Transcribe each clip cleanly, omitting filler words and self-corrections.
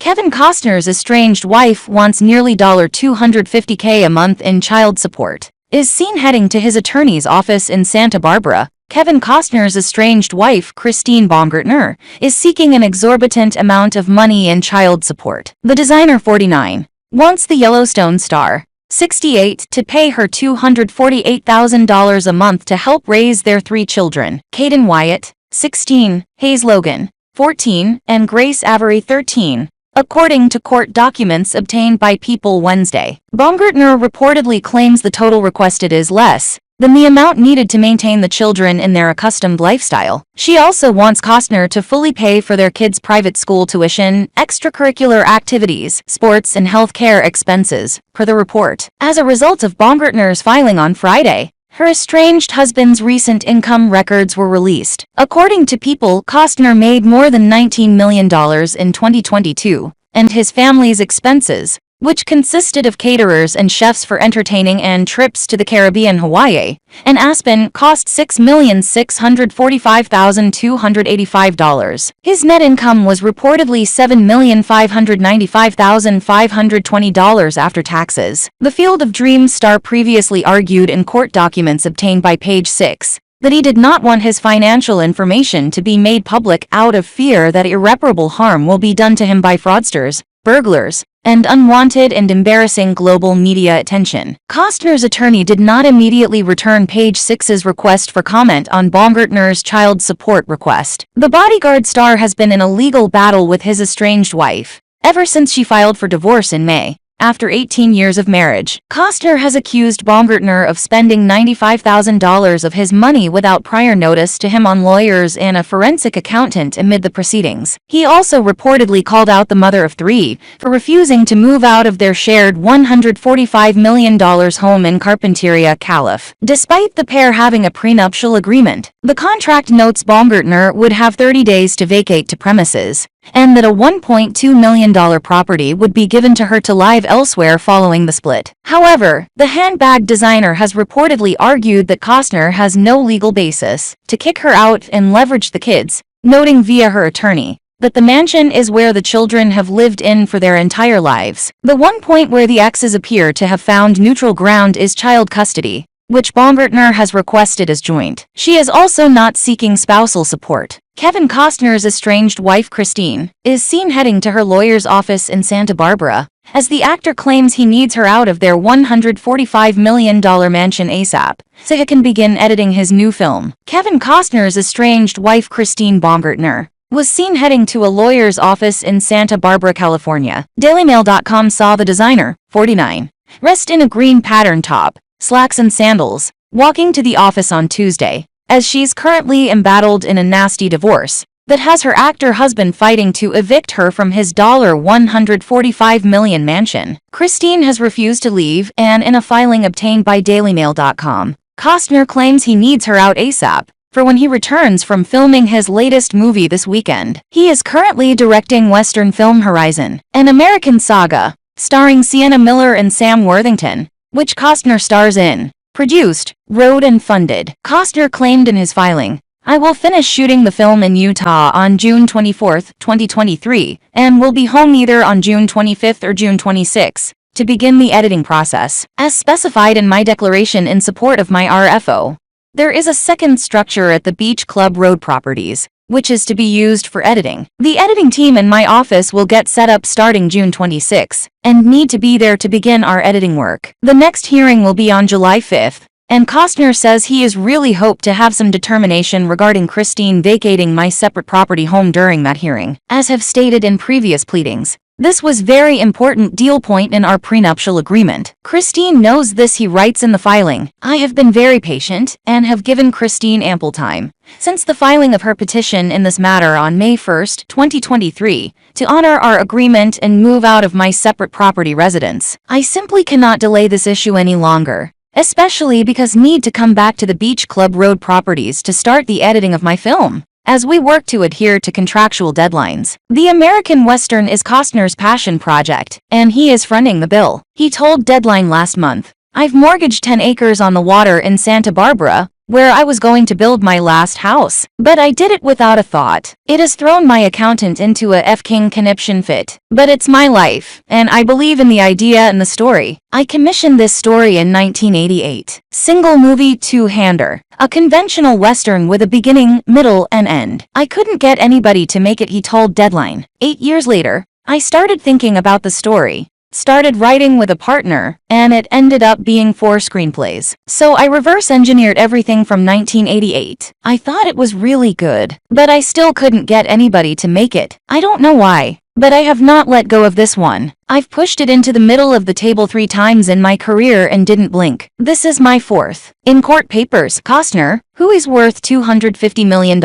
Kevin Costner's estranged wife wants nearly $250K a month in child support. Is seen heading to his attorney's office in Santa Barbara. Kevin Costner's estranged wife, Christine Baumgartner, is seeking an exorbitant amount of money in child support. The designer, 49, wants the Yellowstone star, 68, to pay her $248,000 a month to help raise their 3 children: Caden Wyatt, 16, Hayes Logan, 14, and Grace Avery, 13. According to court documents obtained by People Wednesday, Baumgartner reportedly claims the total requested is less than the amount needed to maintain the children in their accustomed lifestyle. She also wants Costner to fully pay for their kids' private school tuition, extracurricular activities, sports, and health care expenses, per the report. As a result of Baumgartner's filing on Friday, her estranged husband's recent income records were released. According to People, Costner made more than $19 million in 2022, and his family's expenses, which consisted of caterers and chefs for entertaining and trips to the Caribbean, Hawaii, and Aspen, cost $6,645,285. His net income was reportedly $7,595,520 after taxes. The Field of Dreams star previously argued in court documents obtained by Page 6 that he did not want his financial information to be made public out of fear that irreparable harm will be done to him by fraudsters, burglars, and unwanted and embarrassing global media attention. Costner's attorney did not immediately return Page 6's request for comment on Baumgartner's child support request. The Bodyguard star has been in a legal battle with his estranged wife ever since she filed for divorce in May. After 18 years of marriage, Costner has accused Baumgartner of spending $95,000 of his money without prior notice to him on lawyers and a forensic accountant amid the proceedings. He also reportedly called out the mother of 3 for refusing to move out of their shared $145 million home in Carpinteria, Calif. Despite the pair having a prenuptial agreement, the contract notes Baumgartner would have 30 days to vacate the premises, and that a $1.2 million property would be given to her to live elsewhere following the split. However, the handbag designer has reportedly argued that Costner has no legal basis to kick her out and leverage the kids, noting via her attorney that the mansion is where the children have lived in for their entire lives. The one point where the exes appear to have found neutral ground is child custody, which Baumgartner has requested as joint. She is also not seeking spousal support. Kevin Costner's estranged wife, Christine, is seen heading to her lawyer's office in Santa Barbara, as the actor claims he needs her out of their $145 million mansion ASAP, so he can begin editing his new film. Kevin Costner's estranged wife, Christine Baumgartner, was seen heading to a lawyer's office in Santa Barbara, California. DailyMail.com saw the designer, 49, dressed in a green pattern top, slacks and sandals, walking to the office on Tuesday, as she's currently embattled in a nasty divorce that has her actor husband fighting to evict her from his $145 million mansion. Christine has refused to leave, and in a filing obtained by DailyMail.com, Costner claims he needs her out ASAP for when he returns from filming his latest movie this weekend. He is currently directing Western Film Horizon, an American saga starring Sienna Miller and Sam Worthington, which Costner stars in. Produced, wrote, and funded. Costner claimed in his filing, "I will finish shooting the film in Utah on June 24, 2023, and will be home either on June 25 or June 26 to begin the editing process, as specified in my declaration in support of my RFO. There is a second structure at the Beach Club Road properties, which is to be used for editing. The editing team in my office will get set up starting June 26, and need to be there to begin our editing work. The next hearing will be on July 5, and Costner says he is really hope to have some determination regarding Christine vacating my separate property home during that hearing. As have stated in previous pleadings, this was very important deal point in our prenuptial agreement. Christine knows this," he writes in the filing. "I have been very patient and have given Christine ample time since the filing of her petition in this matter on May 1, 2023, to honor our agreement and move out of my separate property residence. I simply cannot delay this issue any longer, especially because need to come back to the Beach Club Road properties to start the editing of my film, as we work to adhere to contractual deadlines. The American Western is Costner's passion project, and he is fronting the bill. He told Deadline last month, "I've mortgaged 10 acres on the water in Santa Barbara, where I was going to build my last house. But I did it without a thought. It has thrown my accountant into a f-king conniption fit. But it's my life, and I believe in the idea and the story. I commissioned this story in 1988. Single movie two-hander. A conventional Western with a beginning, middle, and end. I couldn't get anybody to make it, he told Deadline. 8 years later, I started thinking about the story. Started writing with a partner, and it ended up being 4 screenplays. So I reverse-engineered everything from 1988. I thought it was really good, but I still couldn't get anybody to make it. I don't know why, but I have not let go of this one. I've pushed it into the middle of the table 3 times in my career and didn't blink. This is my 4th. In court papers, Costner, who is worth $250 million,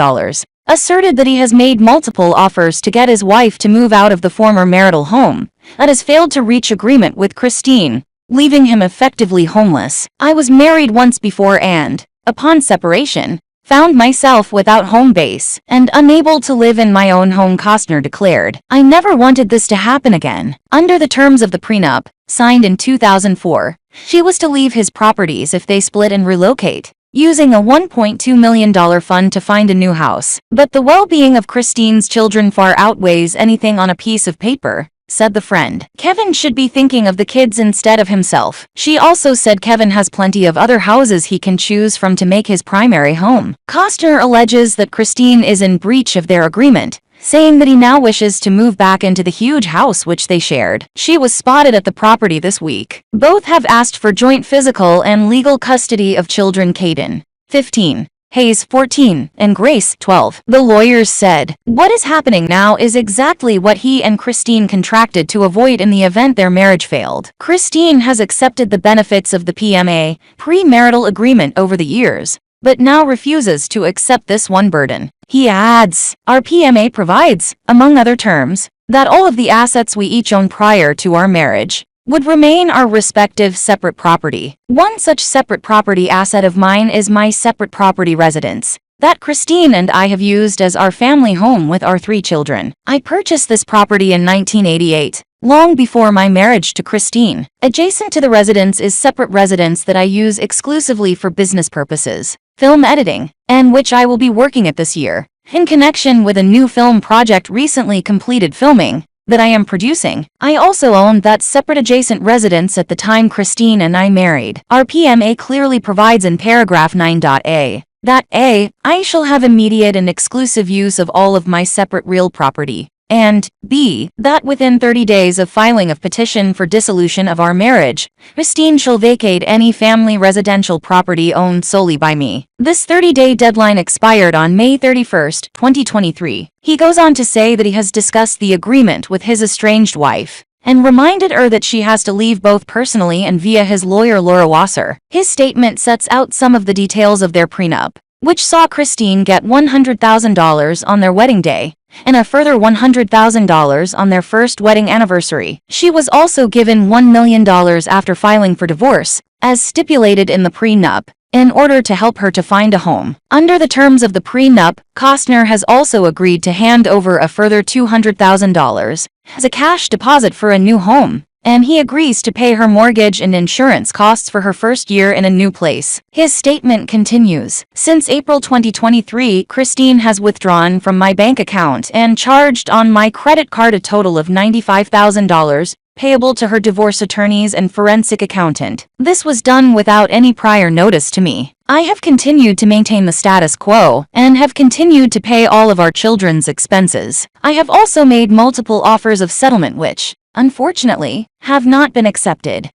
asserted that he has made multiple offers to get his wife to move out of the former marital home, that has failed to reach agreement with Christine, leaving him effectively homeless. I was married once before and, upon separation, found myself without home base and unable to live in my own home, Costner declared. I never wanted this to happen again. Under the terms of the prenup, signed in 2004, she was to leave his properties if they split and relocate, using a $1.2 million fund to find a new house. But the well-being of Christine's children far outweighs anything on a piece of paper, said the friend. Kevin should be thinking of the kids instead of himself. She also said Kevin has plenty of other houses he can choose from to make his primary home. Costner alleges that Christine is in breach of their agreement, saying that he now wishes to move back into the huge house which they shared. She was spotted at the property this week. Both have asked for joint physical and legal custody of children Caden, 15, Hayes, 14, and Grace, 12. The lawyers said, "What is happening now is exactly what he and Christine contracted to avoid in the event their marriage failed. Christine has accepted the benefits of the PMA, premarital agreement over the years, but now refuses to accept this one burden." He adds, "Our PMA provides, among other terms, that all of the assets we each own prior to our marriage would remain our respective separate property. One such separate property asset of mine is my separate property residence that Christine and I have used as our family home with our 3 children. I purchased this property in 1988, long before my marriage to Christine. Adjacent to the residence is separate residence that I use exclusively for business purposes, film editing, and which I will be working at this year, in connection with a new film project recently completed filming that I am producing. I also owned that separate adjacent residence at the time Christine and I married. Our PMA clearly provides in paragraph 9.a that A, I shall have immediate and exclusive use of all of my separate real property, and B, that within 30 days of filing of petition for dissolution of our marriage, Christine shall vacate any family residential property owned solely by me. This 30-day deadline expired on May 31, 2023. He goes on to say that he has discussed the agreement with his estranged wife and reminded her that she has to leave both personally and via his lawyer Laura Wasser. His statement sets out some of the details of their prenup, which saw Christine get $100,000 on their wedding day and a further $100,000 on their first wedding anniversary. She was also given $1 million after filing for divorce, as stipulated in the prenup, in order to help her to find a home. Under the terms of the prenup, Costner has also agreed to hand over a further $200,000 as a cash deposit for a new home, and he agrees to pay her mortgage and insurance costs for her first year in a new place. His statement continues, "Since April 2023, Christine has withdrawn from my bank account and charged on my credit card a total of $95,000, payable to her divorce attorneys and forensic accountant. This was done without any prior notice to me. I have continued to maintain the status quo and have continued to pay all of our children's expenses. I have also made multiple offers of settlement which, unfortunately, have not been accepted.